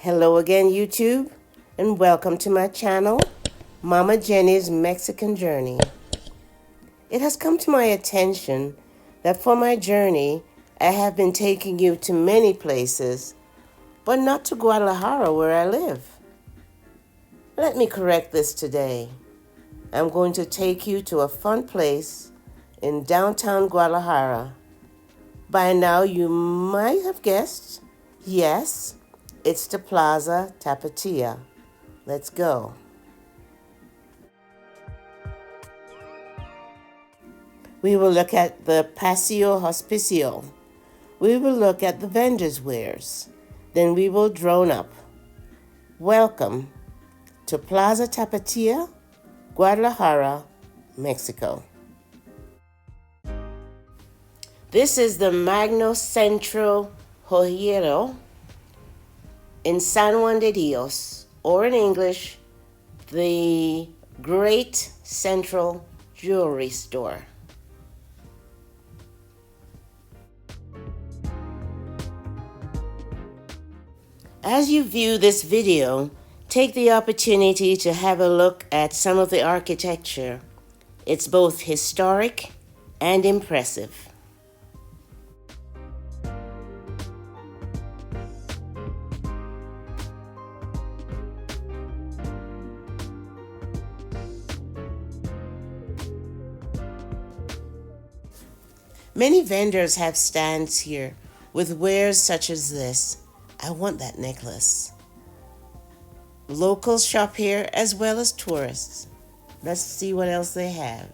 Hello again, YouTube, and welcome to my channel, Mama Jenny's Mexican Journey. It has come to my attention that for my journey, I have been taking you to many places, but not to Guadalajara where I live. Let me correct this today. I'm going to take you to a fun place in downtown Guadalajara. By now, you might have guessed, yes, it's the Plaza Tapatia. Let's go. We will look at the Paseo Hospicio. We will look at the vendors' wares. Then we will drone up. Welcome to Plaza Tapatia, Guadalajara, Mexico. This is the Magno Centro Joyero in San Juan de Dios, or in English, the Great Central Jewelry Store. As you view this video, take the opportunity to have a look at some of the architecture. It's both historic and impressive. Many vendors have stands here with wares such as this. I want that necklace. Locals shop here as well as tourists. Let's see what else they have.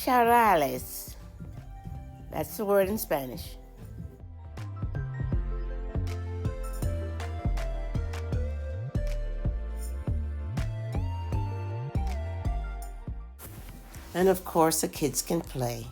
Charales. That's the word in Spanish. And of course, the kids can play.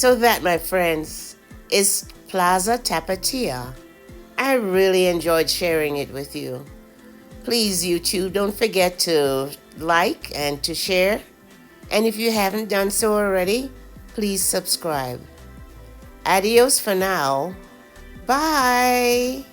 So that, my friends, is Plaza Tapatia. I really enjoyed sharing it with you. Please, YouTube, don't forget to like and to share. And if you haven't done so already, please subscribe. Adios for now. Bye.